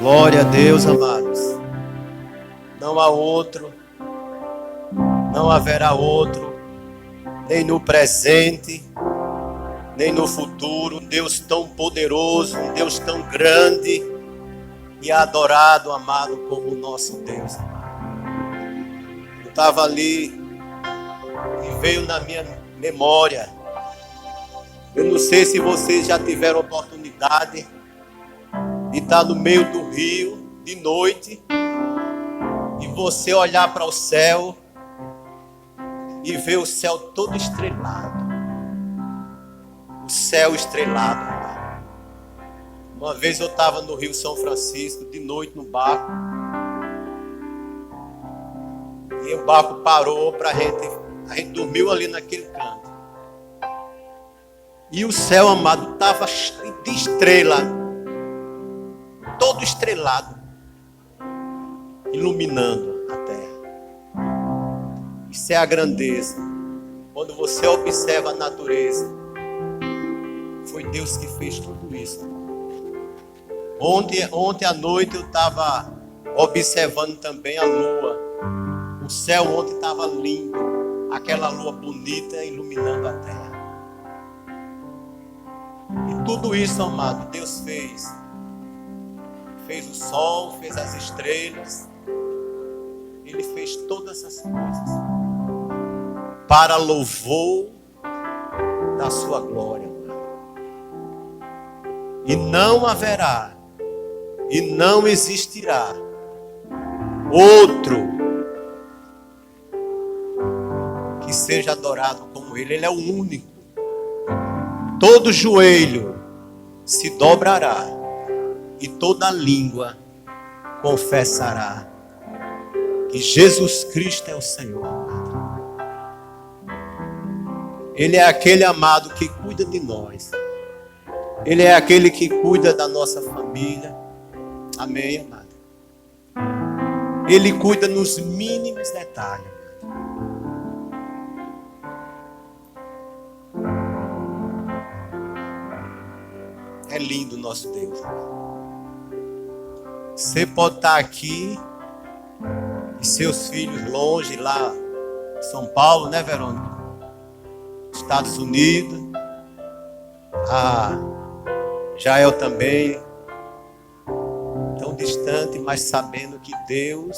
Glória a Deus, amados. Não há outro, não haverá outro, nem no presente, nem no futuro. Um Deus tão poderoso, um Deus tão grande e adorado, amado, como o nosso Deus. Eu estava ali e veio na minha memória. Eu não sei se vocês já tiveram oportunidade de estar no meio do rio, de noite, e você olhar para o céu e ver o céu todo estrelado. O céu estrelado. Uma vez eu estava no Rio São Francisco, de noite no barco, e o barco parou para a gente dormiu ali naquele canto. E o céu, amado, estava de estrela, todo estrelado, iluminando a terra. Isso é a grandeza. Quando você observa a natureza, foi Deus que fez tudo isso. Ontem à noite eu estava observando também a lua. O céu ontem estava lindo, aquela lua bonita iluminando a terra. E tudo isso, amado, Deus fez. Fez o sol, fez as estrelas. Ele fez todas essas coisas para louvor da sua glória. E não haverá e não existirá outro que seja adorado como Ele. Ele é o único. Todo joelho se dobrará e toda língua confessará que Jesus Cristo é o Senhor. Ele é aquele amado que cuida de nós. Ele é aquele que cuida da nossa família. Amém, amado? Ele cuida nos mínimos detalhes. É lindo o nosso Deus. Você pode estar aqui e seus filhos longe, lá em São Paulo, né, Verônica? Estados Unidos. Jael também. Tão distante, mas sabendo que Deus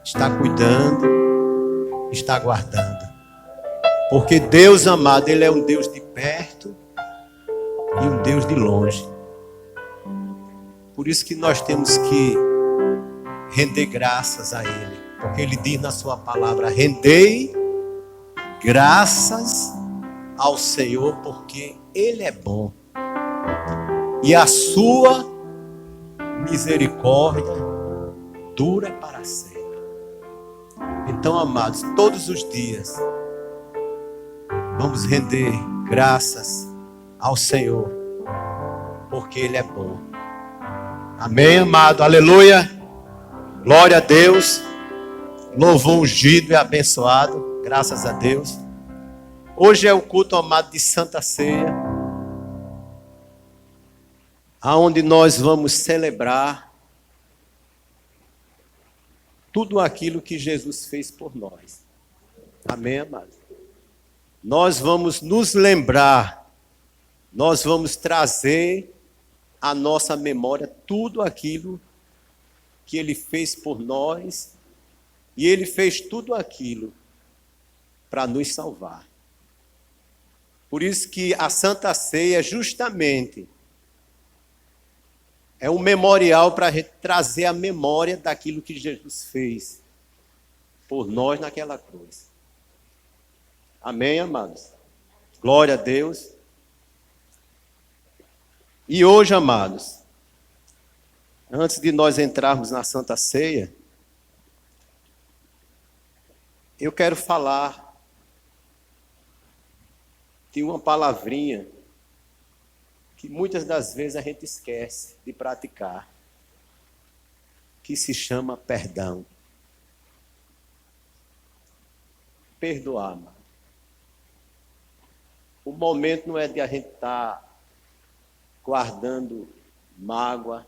está cuidando, está guardando. Porque Deus, amado, Ele é um Deus de perto e um Deus de longe. Por isso que nós temos que render graças a Ele. Porque Ele diz na sua palavra: rendei graças ao Senhor, porque Ele é bom. E a sua misericórdia dura para sempre. Então, amados, todos os dias vamos render graças ao Senhor, porque Ele é bom. Amém, amado? Aleluia! Glória a Deus! Louvor ungido e abençoado, graças a Deus. Hoje é o culto, amado, de Santa Ceia, aonde nós vamos celebrar tudo aquilo que Jesus fez por nós. Amém, amado? Nós vamos nos lembrar, nós vamos trazer à nossa memória tudo aquilo que Ele fez por nós, e Ele fez tudo aquilo para nos salvar. Por isso que a Santa Ceia justamente é um memorial para a gente trazer a memória daquilo que Jesus fez por nós naquela cruz. Amém, amados? Glória a Deus. E hoje, amados, antes de nós entrarmos na Santa Ceia, eu quero falar de uma palavrinha que muitas das vezes a gente esquece de praticar, que se chama perdão. Perdoar, mano. O momento não é de a gente estar guardando mágoa,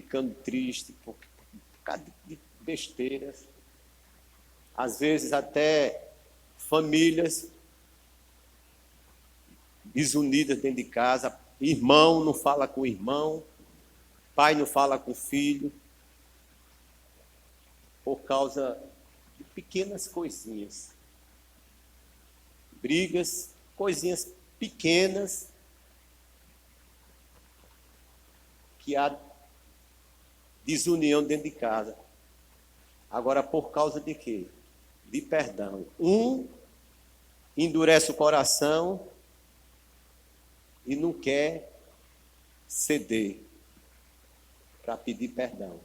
ficando triste por causa de besteiras. Às vezes até famílias desunidas dentro de casa, irmão não fala com irmão, pai não fala com filho, por causa de pequenas coisinhas. Brigas, coisinhas pequenas que há desunião dentro de casa. Agora, por causa de quê? De perdão. Um endurece o coração e não quer ceder para pedir perdão.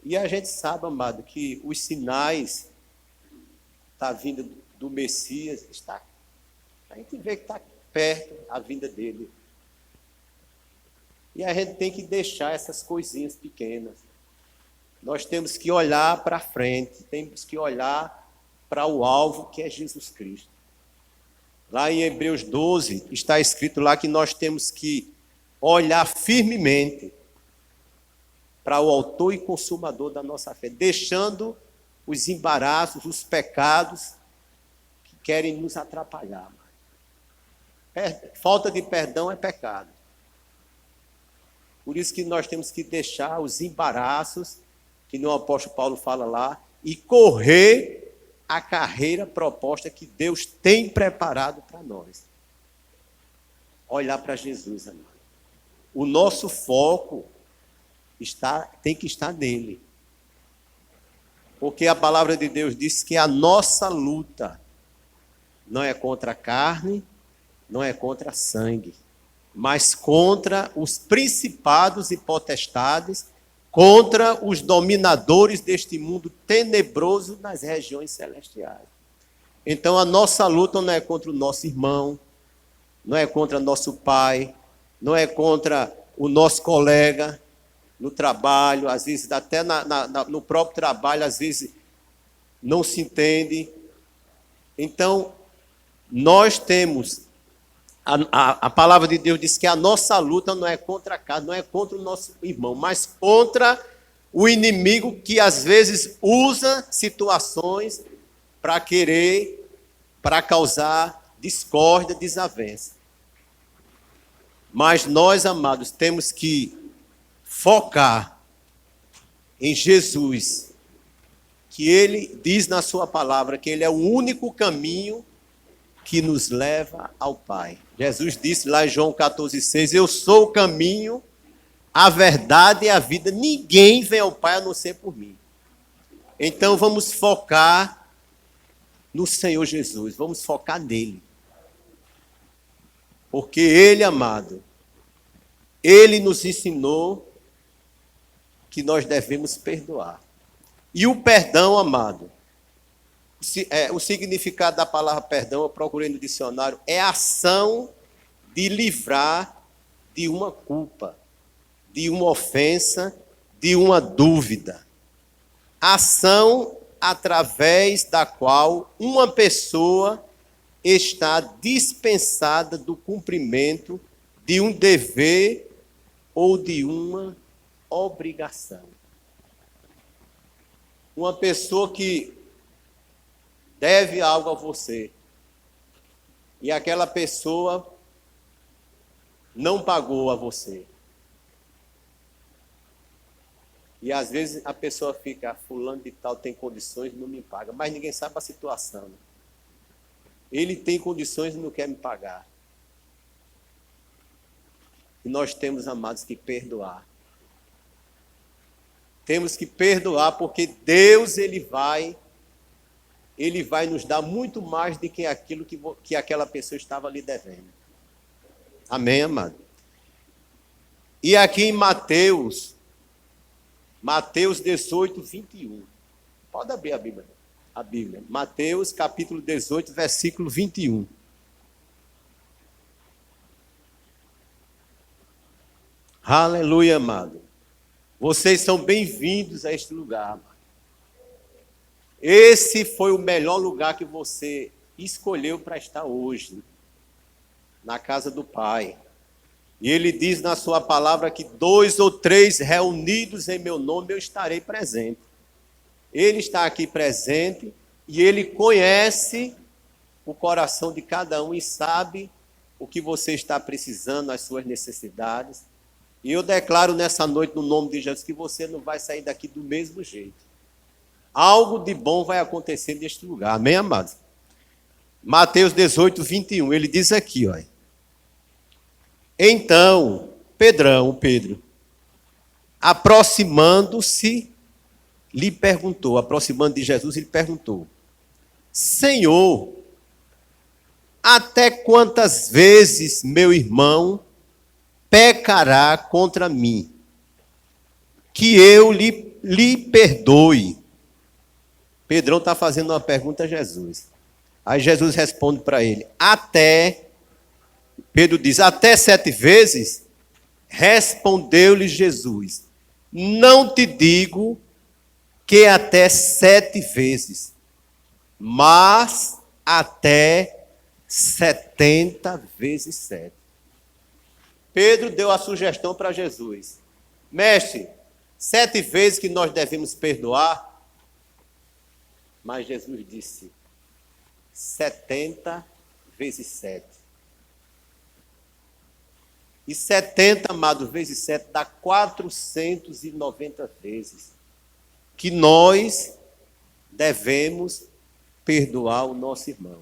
E a gente sabe, amado, que os sinais da vinda do Messias a gente vê que está perto a vinda dele. E a gente tem que deixar essas coisinhas pequenas. Nós temos que olhar para frente, temos que olhar para o alvo que é Jesus Cristo. Lá em Hebreus 12, está escrito lá que nós temos que olhar firmemente para o autor e consumador da nossa fé, deixando os embaraços, os pecados que querem nos atrapalhar. Falta de perdão é pecado. Por isso que nós temos que deixar os embaraços, que o apóstolo Paulo fala lá, e correr a carreira proposta que Deus tem preparado para nós. Olhar para Jesus, amado. O nosso foco tem que estar nele. Porque a palavra de Deus diz que a nossa luta não é contra a carne, não é contra sangue, mas contra os principados e potestades, contra os dominadores deste mundo tenebroso nas regiões celestiais. Então a nossa luta não é contra o nosso irmão, não é contra nosso pai, não é contra o nosso colega no trabalho, às vezes até no próprio trabalho, às vezes não se entende. Então, nós temos, a palavra de Deus diz que a nossa luta não é contra a carne, não é contra o nosso irmão, mas contra o inimigo que às vezes usa situações para causar discórdia, desavença. Mas nós, amados, temos que focar em Jesus, que ele diz na sua palavra que ele é o único caminho que nos leva ao Pai. Jesus disse lá em João 14,6, eu sou o caminho, a verdade e a vida. Ninguém vem ao Pai a não ser por mim. Então vamos focar no Senhor Jesus, vamos focar nele. Porque ele, amado, ele nos ensinou que nós devemos perdoar. E o perdão, amado, o significado da palavra perdão, eu procurei no dicionário, é ação de livrar de uma culpa, de uma ofensa, de uma dúvida. Ação através da qual uma pessoa está dispensada do cumprimento de um dever ou de uma obrigação. Uma pessoa que deve algo a você e aquela pessoa não pagou a você. E às vezes a pessoa fica, fulano de tal tem condições e não me paga, mas ninguém sabe a situação. Ele tem condições e não quer me pagar. E nós temos, amados, que perdoar. Temos que perdoar porque Deus ele vai nos dar muito mais do que aquilo que aquela pessoa estava lhe devendo. Amém, amado? E aqui em Mateus 18, 21. Pode abrir a Bíblia. Mateus capítulo 18, versículo 21. Aleluia, amado. Vocês são bem-vindos a este lugar, amado. Esse foi o melhor lugar que você escolheu para estar hoje, na casa do Pai. E ele diz na sua palavra que 2 ou 3 reunidos em meu nome, eu estarei presente. Ele está aqui presente e ele conhece o coração de cada um e sabe o que você está precisando, as suas necessidades. E eu declaro nessa noite, no nome de Jesus, que você não vai sair daqui do mesmo jeito. Algo de bom vai acontecer neste lugar. Amém, amados? Mateus 18, 21, ele diz aqui, ó. Então, Pedro, aproximando-se, lhe perguntou, aproximando de Jesus, ele perguntou: Senhor, até quantas vezes meu irmão pecará contra mim, que eu lhe perdoe? Pedrão está fazendo uma pergunta a Jesus. Aí Jesus responde para ele: Pedro diz, até 7 vezes? Respondeu-lhe Jesus: não te digo que até 7 vezes, mas até 70 vezes 7. Pedro deu a sugestão para Jesus: mestre, 7 vezes que nós devemos perdoar? Mas Jesus disse: 70 vezes 7. E 70, amado, vezes 7 dá 490 vezes que nós devemos perdoar o nosso irmão.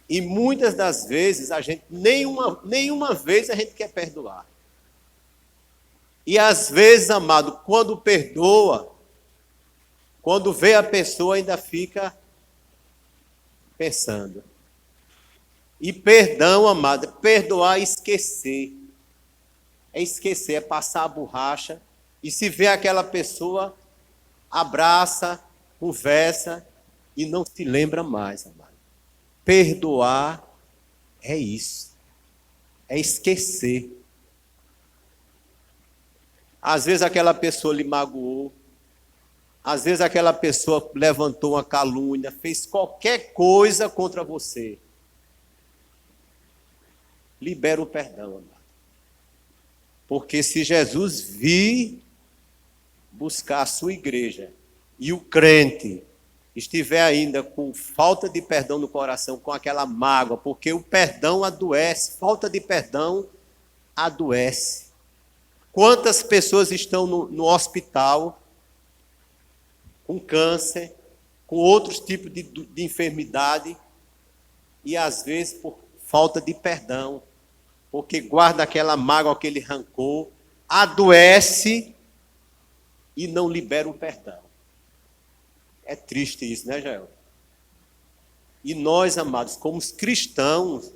E muitas das vezes a gente, nenhuma vez a gente quer perdoar. E às vezes, amado, quando perdoa, quando vê a pessoa ainda fica pensando. E perdão, amado, perdoar é esquecer. É esquecer, é passar a borracha. E se vê aquela pessoa, abraça, conversa e não se lembra mais, amado. Perdoar é isso. É esquecer. Às vezes aquela pessoa lhe magoou. Às vezes aquela pessoa levantou uma calúnia, fez qualquer coisa contra você. Libera o perdão, amado. Porque se Jesus vir buscar a sua igreja e o crente estiver ainda com falta de perdão no coração, com aquela mágoa, porque o perdão adoece, falta de perdão adoece. Quantas pessoas estão no hospital com câncer, com outros tipos de enfermidade, e às vezes por falta de perdão, porque guarda aquela mágoa, aquele rancor, adoece e não libera o perdão. É triste isso, né, Jael? E nós, amados, como cristãos,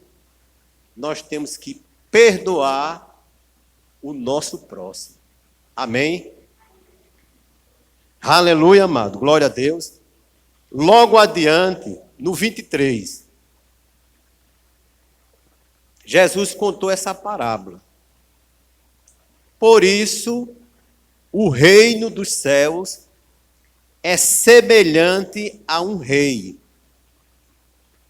nós temos que perdoar o nosso próximo. Amém? Aleluia, amado. Glória a Deus. Logo adiante, no 23, Jesus contou essa parábola. Por isso, o reino dos céus é semelhante a um rei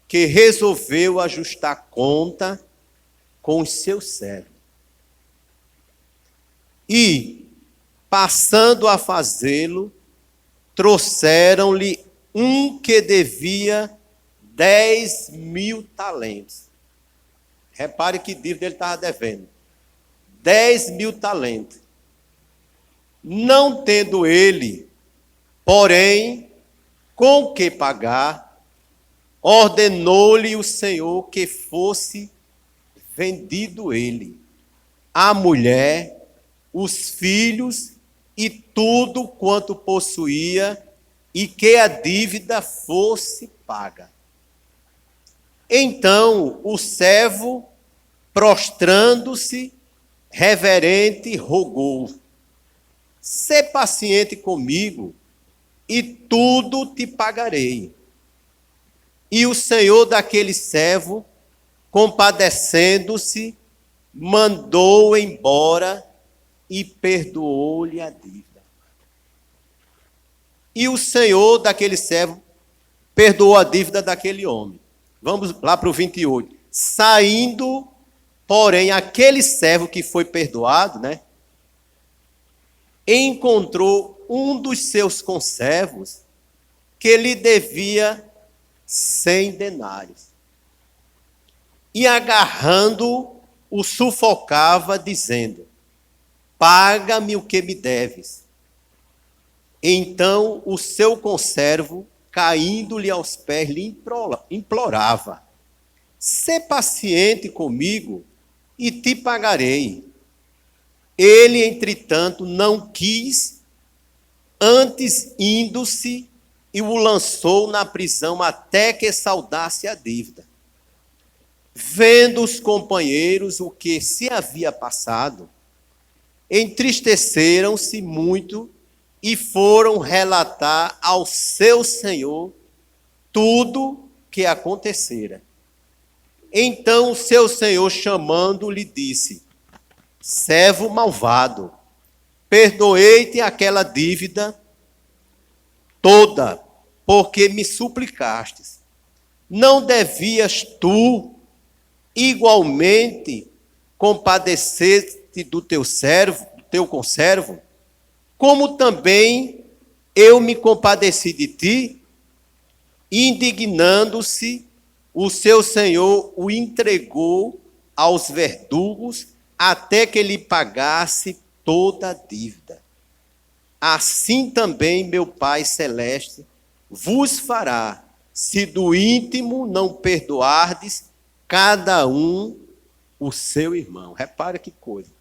que resolveu ajustar conta com os seus servos. E, passando a fazê-lo, trouxeram-lhe um que devia 10.000 talentos. Repare que dívida ele estava devendo. 10.000 talentos. Não tendo ele, porém, com que pagar, ordenou-lhe o Senhor que fosse vendido ele, a mulher, os filhos e tudo quanto possuía, e que a dívida fosse paga. Então o servo, prostrando-se, reverente, rogou: sê paciente comigo, e tudo te pagarei. E o senhor daquele servo, compadecendo-se, mandou embora e perdoou-lhe a dívida. E o senhor daquele servo perdoou a dívida daquele homem. Vamos lá para o 28. Saindo, Porém, aquele servo que foi perdoado, né, encontrou um dos seus conservos que lhe devia 100 denários. E agarrando-o, o sufocava, dizendo: paga-me o que me deves. Então o seu conservo, caindo-lhe aos pés, lhe implorava: sê paciente comigo e te pagarei. Ele, entretanto, não quis, antes indo-se e o lançou na prisão até que saudasse a dívida. Vendo os companheiros o que se havia passado, entristeceram-se muito e foram relatar ao seu senhor tudo que acontecera. Então o seu senhor, chamando, lhe disse: servo malvado, perdoei-te aquela dívida toda, porque me suplicastes. Não devias tu igualmente compadecer-te do teu servo, do teu conservo, como também eu me compadeci de ti? Indignando-se, o seu senhor o entregou aos verdugos até que lhe pagasse toda a dívida. Assim também meu Pai Celeste vos fará, se do íntimo não perdoardes cada um o seu irmão. Repara que coisa.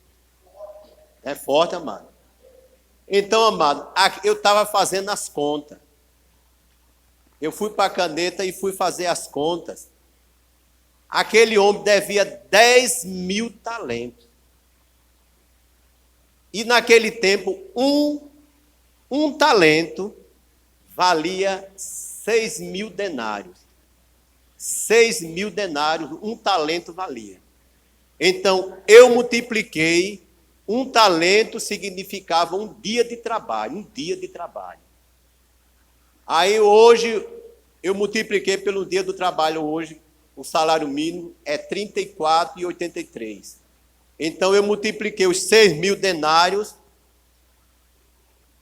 É forte, amado. Então, amado, eu estava fazendo as contas. Eu fui para a caneta e fui fazer as contas. Aquele homem devia 10 mil talentos. E naquele tempo, um talento valia 6 mil denários. 6 mil denários, um talento valia. Então, eu multipliquei, um talento significava um dia de trabalho, um dia de trabalho. Aí hoje, eu multipliquei pelo dia do trabalho hoje, o salário mínimo é R$ 34,83. Então, eu multipliquei os 6 mil denários,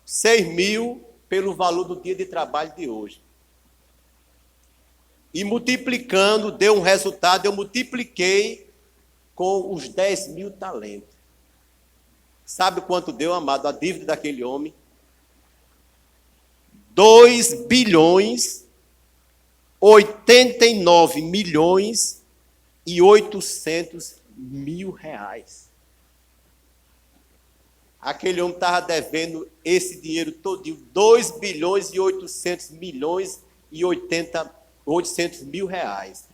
6 mil pelo valor do dia de trabalho de hoje. E multiplicando, deu um resultado, eu multipliquei com os 10 mil talentos. Sabe quanto deu, amado, a dívida daquele homem? 2 bilhões, 89 milhões e 800 mil reais. Aquele homem estava devendo esse dinheiro todinho, 2 bilhões e 800 milhões e 800 mil reais.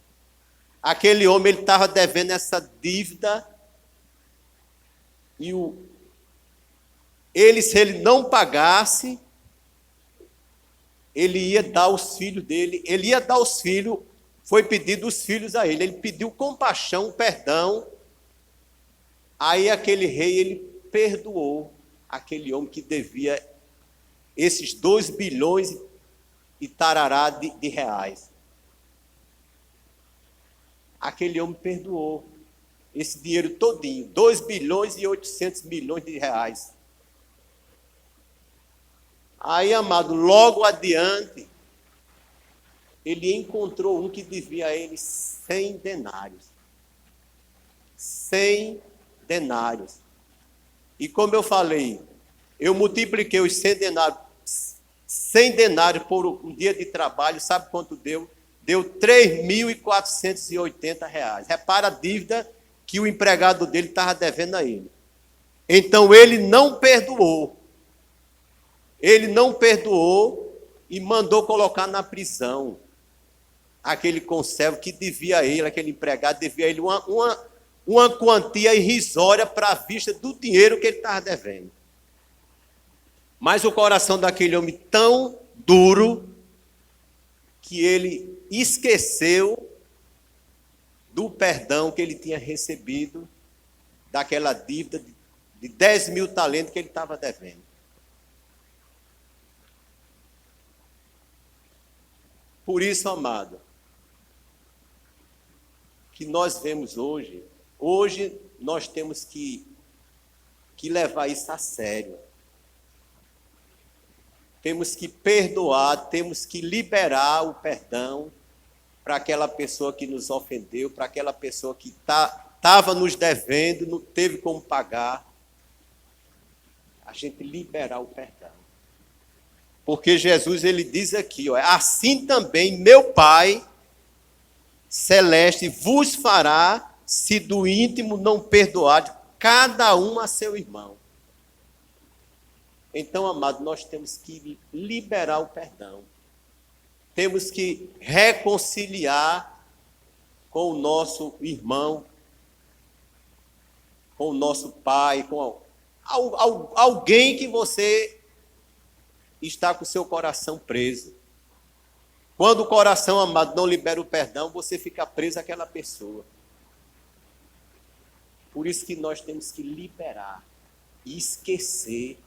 Aquele homem estava devendo essa dívida e se ele não pagasse, ele ia dar os filhos dele, ele ia dar os filhos, foi pedido os filhos a ele pediu compaixão, perdão. Aí aquele rei, ele perdoou aquele homem que devia esses 2 bilhões e tarará de reais. Aquele homem perdoou esse dinheiro todinho, 2 bilhões e 800 milhões de reais. Aí, amado, logo adiante, ele encontrou um que devia a ele 100 denários. 100 denários. E como eu falei, eu multipliquei os 100 denários por um dia de trabalho, sabe quanto deu? Deu R$ 3.480. Repara a dívida que o empregado dele estava devendo a ele. Então ele não perdoou. Ele não perdoou e mandou colocar na prisão aquele conservo que devia a ele, aquele empregado devia a ele uma quantia irrisória para a vista do dinheiro que ele estava devendo. Mas o coração daquele homem tão duro que ele esqueceu do perdão que ele tinha recebido daquela dívida de 10 mil talentos que ele estava devendo. Por isso, amado, que nós vemos hoje Hoje nós temos que levar isso a sério. Temos que perdoar, temos que liberar o perdão para aquela pessoa que nos ofendeu, para aquela pessoa que estava nos devendo, não teve como pagar. A gente liberar o perdão. Porque Jesus, ele diz aqui, ó, assim também meu Pai celeste vos fará, se do íntimo não perdoar cada um a seu irmão. Então, amado, nós temos que liberar o perdão. Temos que reconciliar com o nosso irmão, com o nosso pai, com alguém que você está com o seu coração preso. Quando o coração, amado, não libera o perdão, você fica preso àquela pessoa. Por isso que nós temos que liberar e esquecer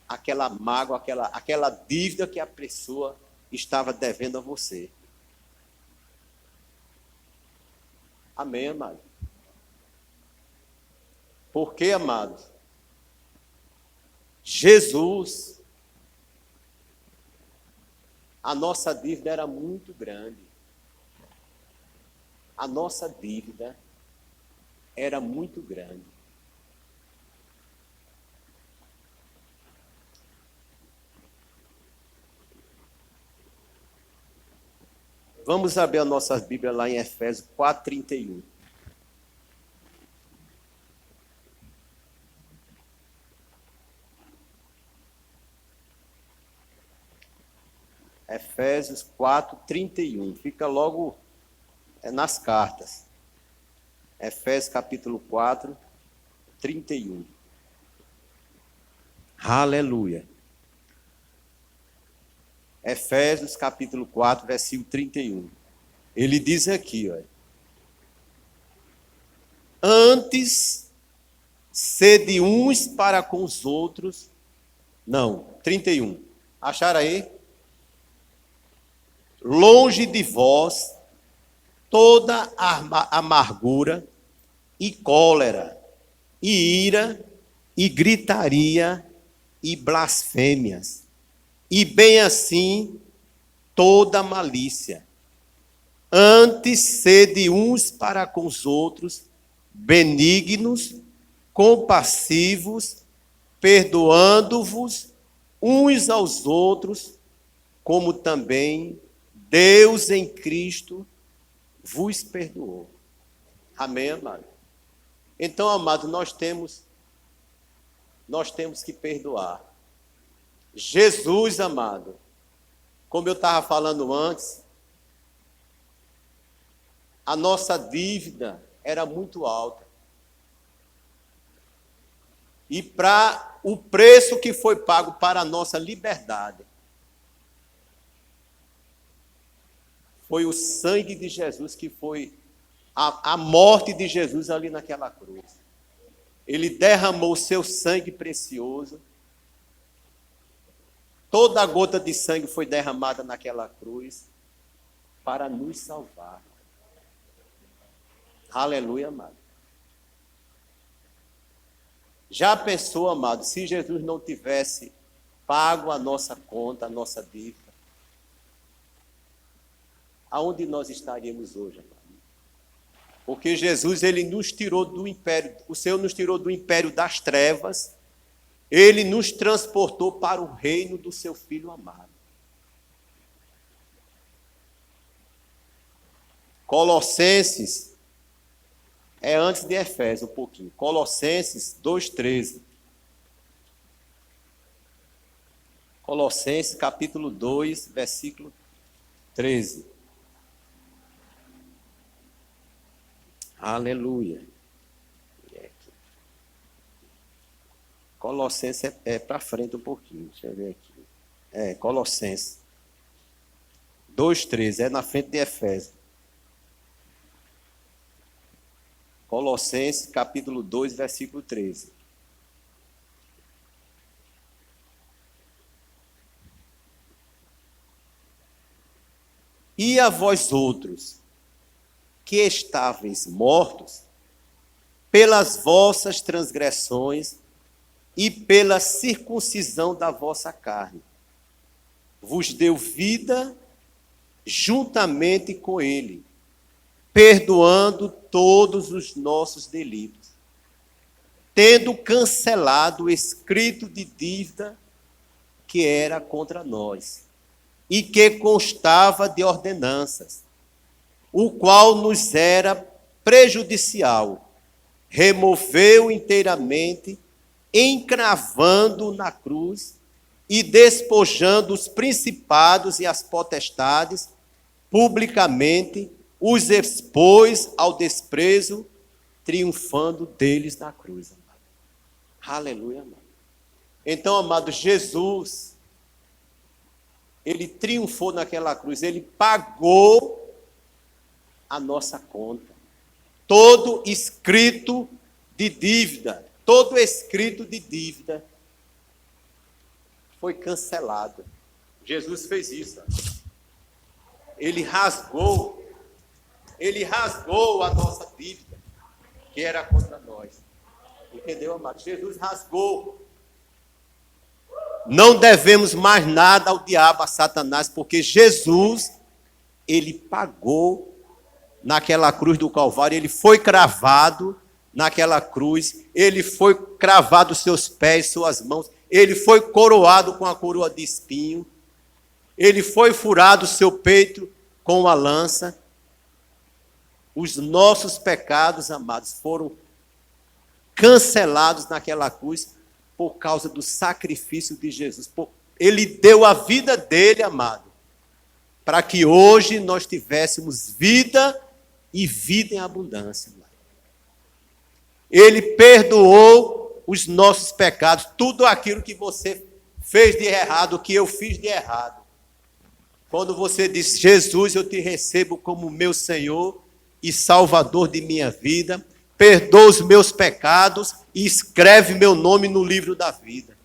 aquela mágoa, aquela dívida que a pessoa estava devendo a você. Amém, amado? Porque, amado, Jesus, a nossa dívida era muito grande. A nossa dívida era muito grande. Vamos abrir a nossa Bíblia lá em Efésios 4:31. Efésios 4:31. Fica logo nas cartas. Efésios capítulo 4, 31. Aleluia. Efésios capítulo 4, versículo 31. Ele diz aqui, ó. Antes, sede uns para com os outros. Não, 31. Acharam aí? Longe de vós toda amargura e cólera, e ira, e gritaria, e blasfêmias, e bem assim toda malícia. Antes sede uns para com os outros, benignos, compassivos, perdoando-vos uns aos outros, como também Deus em Cristo vos perdoou. Amém, amado? Então, amado, nós temos que perdoar. Jesus, amado, como eu estava falando antes, a nossa dívida era muito alta. E para o preço que foi pago para a nossa liberdade, foi o sangue de Jesus que foi a morte de Jesus ali naquela cruz. Ele derramou o seu sangue precioso. Toda a gota de sangue foi derramada naquela cruz para nos salvar. Aleluia, amado. Já pensou, amado, se Jesus não tivesse pago a nossa conta, a nossa dívida, aonde nós estaríamos hoje, amado? Porque Jesus, ele nos tirou do império, o Senhor nos tirou do império das trevas, ele nos transportou para o reino do seu Filho amado. Colossenses, é antes de Efésios um pouquinho, Colossenses 2:13. Colossenses capítulo 2, versículo 13. Aleluia. Colossenses é para frente um pouquinho. Deixa eu ver aqui. Colossenses 2:13, é na frente de Efésios. Colossenses capítulo 2, versículo 13. E a vós outros, que estáveis mortos pelas vossas transgressões e pela circuncisão da vossa carne. Vos deu vida juntamente com ele, perdoando todos os nossos delitos, tendo cancelado o escrito de dívida que era contra nós e que constava de ordenanças, o qual nos era prejudicial, removeu inteiramente, encravando na cruz e despojando os principados e as potestades, publicamente os expôs ao desprezo, triunfando deles na cruz. Amado. Aleluia, amado. Então, amado, Jesus, ele triunfou naquela cruz, ele pagou a nossa conta. Todo escrito de dívida foi cancelado. Jesus fez isso. Ele rasgou a nossa dívida, que era contra nós. Entendeu, amado? Jesus rasgou. Não devemos mais nada ao diabo, a Satanás, porque Jesus, ele pagou naquela cruz do Calvário, ele foi cravado naquela cruz, ele foi cravado seus pés, suas mãos, ele foi coroado com a coroa de espinho, ele foi furado seu peito com uma lança. Os nossos pecados, amados, foram cancelados naquela cruz por causa do sacrifício de Jesus. Ele deu a vida dele, amado, para que hoje nós tivéssemos vida e vida em abundância. Amado. Ele perdoou os nossos pecados, tudo aquilo que você fez de errado, que eu fiz de errado. Quando você diz, Jesus, eu te recebo como meu Senhor e Salvador de minha vida, perdoa os meus pecados e escreve meu nome no livro da vida.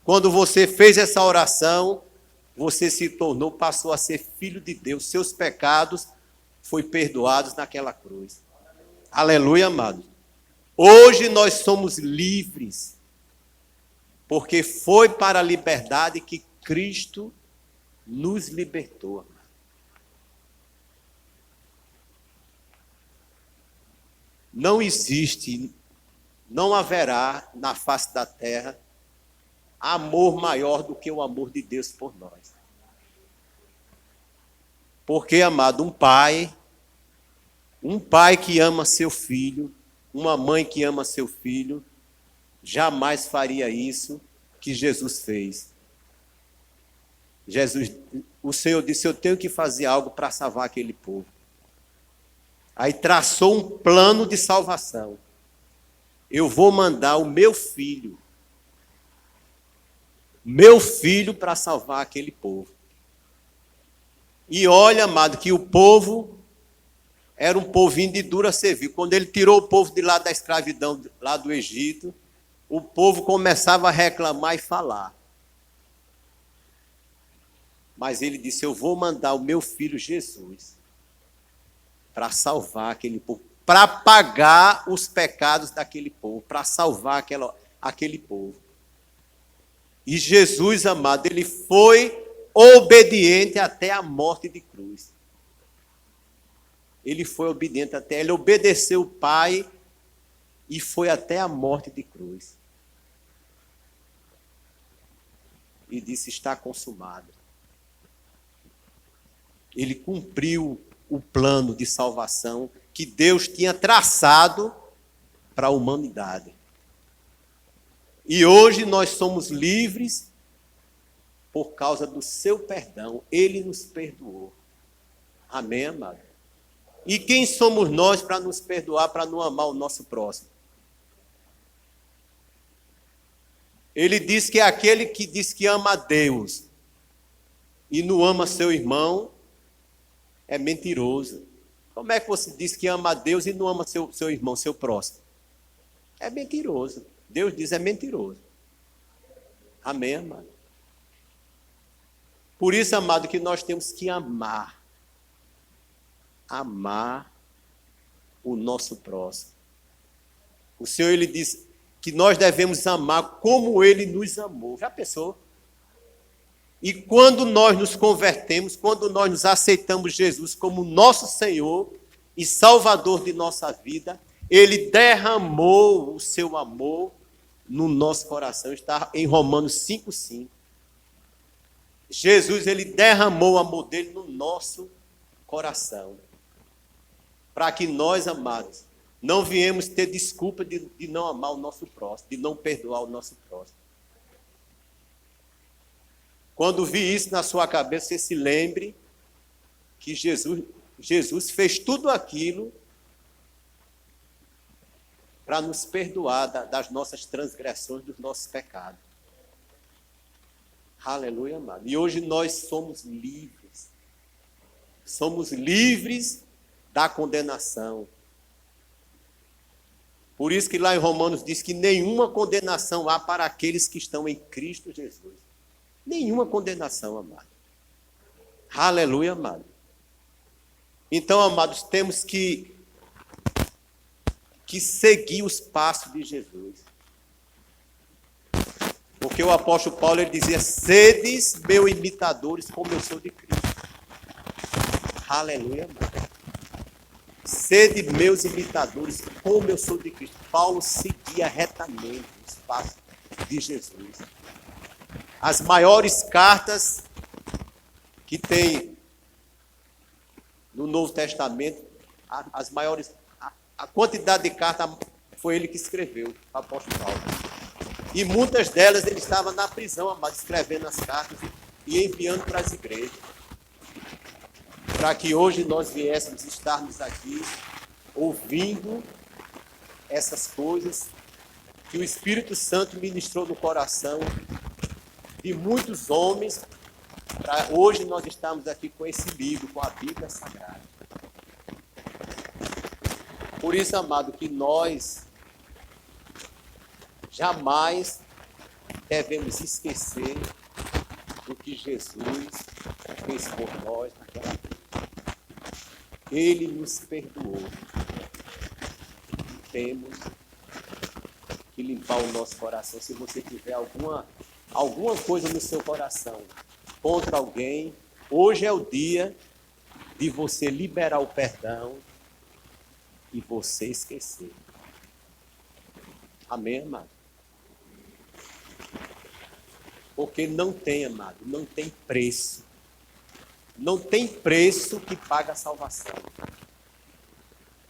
Quando você fez essa oração, você se tornou, passou a ser filho de Deus. Seus pecados foram perdoados naquela cruz. Aleluia, amado. Hoje nós somos livres, porque foi para a liberdade que Cristo nos libertou, amado. Não existe, não haverá na face da terra amor maior do que o amor de Deus por nós. Porque, amado, um pai que ama seu filho, uma mãe que ama seu filho, jamais faria isso que Jesus fez. O Senhor disse, eu tenho que fazer algo para salvar aquele povo. Aí traçou um plano de salvação. Eu vou mandar o meu filho para salvar aquele povo. E olha, amado, que o povo era um povinho de dura servir. Quando ele tirou o povo de lá da escravidão, lá do Egito, o povo começava a reclamar e falar. Mas ele disse, eu vou mandar o meu filho Jesus para salvar aquele povo, para pagar os pecados daquele povo, para salvar aquele povo. E Jesus, amado, ele foi obediente até a morte de cruz. Ele foi obediente ele obedeceu o Pai e foi até a morte de cruz. E disse, está consumado. Ele cumpriu o plano de salvação que Deus tinha traçado para a humanidade. E hoje nós somos livres por causa do seu perdão. Ele nos perdoou. Amém, amado? E quem somos nós para nos perdoar, para não amar o nosso próximo? Ele diz que é aquele que diz que ama a Deus e não ama seu irmão, é mentiroso. Como é que você diz que ama a Deus e não ama seu irmão, seu próximo? É mentiroso. Deus diz, é mentiroso. Amém, amado? Por isso, amado, que nós temos que amar o nosso próximo. O Senhor, ele diz que nós devemos amar como ele nos amou. Já pensou? E quando nós nos convertemos, quando nós nos aceitamos Jesus como nosso Senhor e Salvador de nossa vida, ele derramou o seu amor no nosso coração. Está em Romanos 5,5. Jesus, ele derramou o amor dele no nosso coração. Para que nós, amados, não viemos ter desculpa de não amar o nosso próximo, de não perdoar o nosso próximo. Quando vi isso na sua cabeça, você se lembre que Jesus fez tudo aquilo para nos perdoar das nossas transgressões, dos nossos pecados. Aleluia, amado. E hoje nós somos livres. Somos livres da condenação. Por isso que lá em Romanos diz que nenhuma condenação há para aqueles que estão em Cristo Jesus. Nenhuma condenação, amado. Aleluia, amado. Então, amados, temos que seguir os passos de Jesus. Porque o apóstolo Paulo, ele dizia: sedes meus imitadores como eu sou de Cristo. Aleluia, amado. Sede meus imitadores como eu sou de Cristo. Paulo seguia retamente os passos de Jesus. As maiores cartas que tem no Novo Testamento, a quantidade de cartas foi ele que escreveu, o apóstolo Paulo. E muitas delas ele estava na prisão, amado, escrevendo as cartas e enviando para as igrejas. Para que hoje nós viéssemos estarmos aqui ouvindo essas coisas que o Espírito Santo ministrou no coração de muitos homens, para hoje nós estamos aqui com esse livro, com a Bíblia Sagrada. Por isso, amado, que nós jamais devemos esquecer do que Jesus fez por nós naquela vida. Ele nos perdoou. Temos que limpar o nosso coração. Se você tiver alguma coisa no seu coração contra alguém, hoje é o dia de você liberar o perdão e você esquecer. Amém, amado? Porque não tem, amado, não tem preço. Não tem preço que paga a salvação.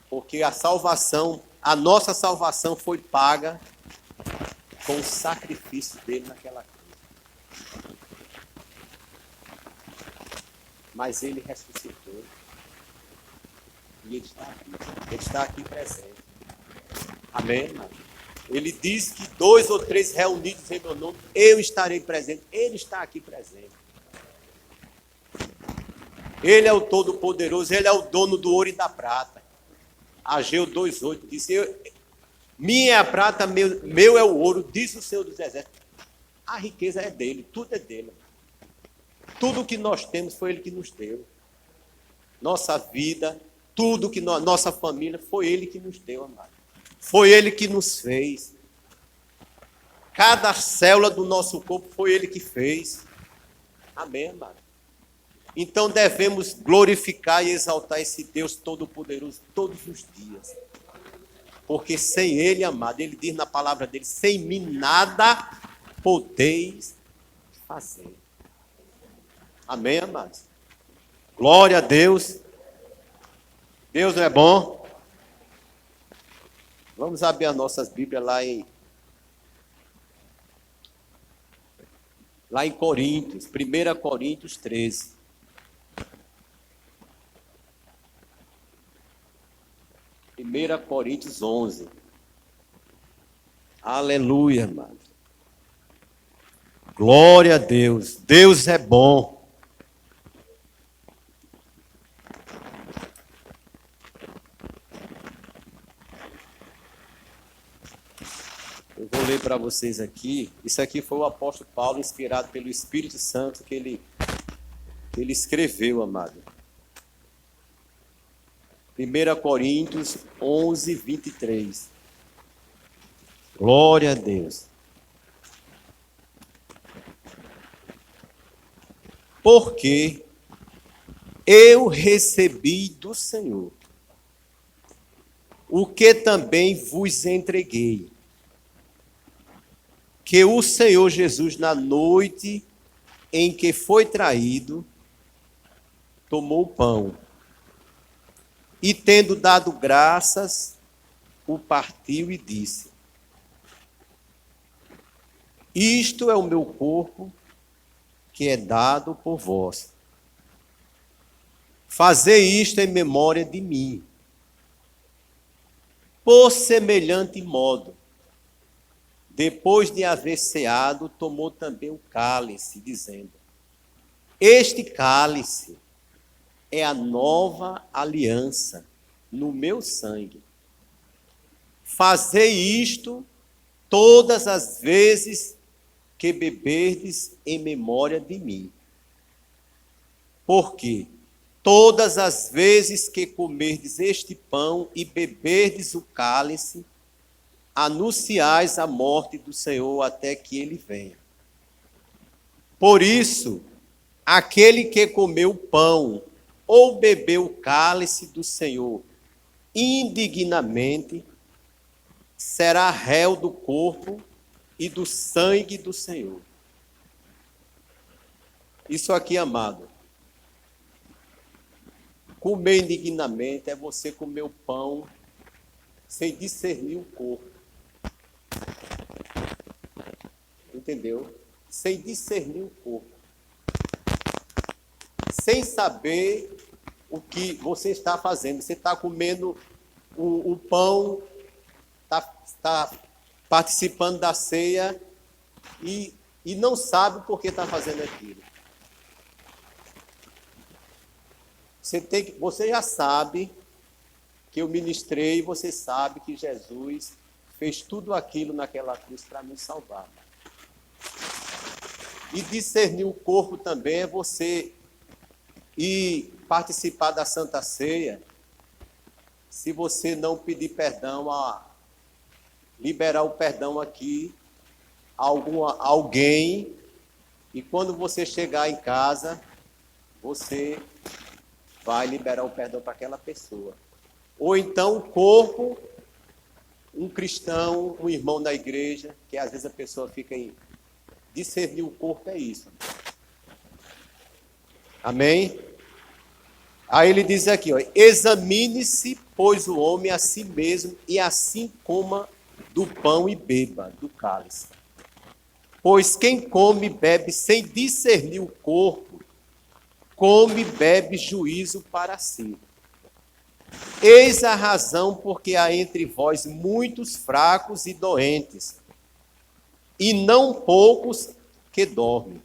Porque a salvação, a nossa salvação foi paga com o sacrifício dele naquela cruz. Mas ele ressuscitou. E ele está aqui. Ele está aqui presente. Amém, irmão? Ele diz que 2 ou 3 reunidos em meu nome, eu estarei presente. Ele está aqui presente. Ele é o Todo-Poderoso, ele é o dono do ouro e da prata. Ageu 2,8 disse: minha é a prata, meu é o ouro, diz o Senhor dos Exércitos. A riqueza é dele, tudo é dele. Tudo que nós temos foi ele que nos deu. Nossa vida, tudo que nossa família, foi ele que nos deu, amado. Foi ele que nos fez. Cada célula do nosso corpo foi ele que fez. Amém, amado? Então devemos glorificar e exaltar esse Deus Todo-Poderoso todos os dias. Porque sem ele, amado, ele diz na palavra dele: sem mim nada podeis fazer. Amém, amados? Glória a Deus. Deus não é bom? Vamos abrir as nossas Bíblias lá em Coríntios, 1 Coríntios 13. Primeira Coríntios 11. Aleluia, amado. Glória a Deus. Deus é bom. Eu vou ler para vocês aqui. Isso aqui foi o apóstolo Paulo, inspirado pelo Espírito Santo, que ele escreveu, amado. 1 Coríntios 11, 23. Glória a Deus. Porque eu recebi do Senhor o que também vos entreguei, que o Senhor Jesus, na noite em que foi traído, tomou o pão e, tendo dado graças, o partiu e disse: isto é o meu corpo, que é dado por vós. Fazei isto em memória de mim. Por semelhante modo, depois de haver ceado, tomou também o cálice, dizendo: este cálice é a nova aliança no meu sangue. Fazei isto todas as vezes que beberdes em memória de mim. Porque todas as vezes que comerdes este pão e beberdes o cálice, anunciais a morte do Senhor até que ele venha. Por isso, aquele que comeu o pão ou bebeu o cálice do Senhor indignamente, será réu do corpo e do sangue do Senhor. Isso aqui, amado, comer indignamente é você comer o pão sem discernir o corpo. Entendeu? Sem discernir o corpo. Sem saber o que você está fazendo. Você está comendo o pão, está participando da ceia e não sabe por que está fazendo aquilo. Você já sabe que eu ministrei, você sabe que Jesus fez tudo aquilo naquela cruz para me salvar. E discernir o corpo também é você ir participar da Santa Ceia, se você não pedir perdão, liberar o perdão aqui a alguém, e quando você chegar em casa, você vai liberar o perdão para aquela pessoa. Ou então o corpo, um cristão, um irmão da igreja, que às vezes a pessoa fica em discernir o corpo, é isso. Amém? Aí ele diz aqui, ó, examine-se, pois, o homem a si mesmo, e assim coma do pão e beba do cálice. Pois quem come e bebe sem discernir o corpo, come e bebe juízo para si. Eis a razão porque há entre vós muitos fracos e doentes, e não poucos que dormem.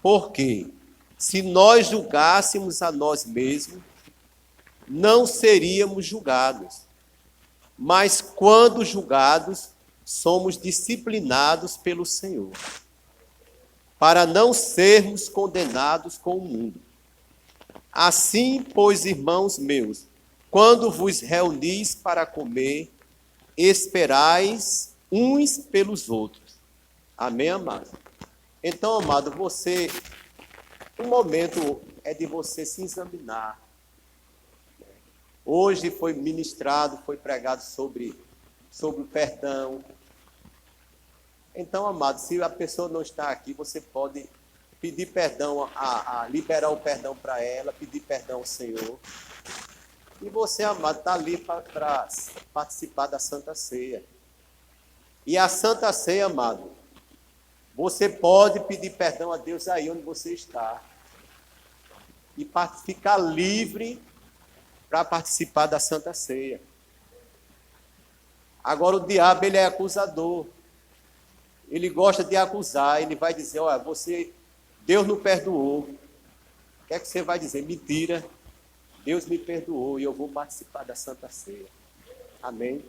Porque se nós julgássemos a nós mesmos, não seríamos julgados. Mas quando julgados, somos disciplinados pelo Senhor, para não sermos condenados com o mundo. Assim, pois, irmãos meus, quando vos reunis para comer, esperais uns pelos outros. Amém, amado? Então, amado, o momento é de você se examinar. Hoje foi ministrado, foi pregado sobre o perdão. Então, amado, se a pessoa não está aqui, você pode pedir perdão, liberar o perdão para ela, pedir perdão ao Senhor. E você, amado, está ali para participar da Santa Ceia. E a Santa Ceia, amado, você pode pedir perdão a Deus aí onde você está. E ficar livre para participar da Santa Ceia. Agora o diabo, ele é acusador. Ele gosta de acusar, ele vai dizer, olha, Deus não perdoou. O que é que você vai dizer? Mentira. Deus me perdoou e eu vou participar da Santa Ceia. Amém?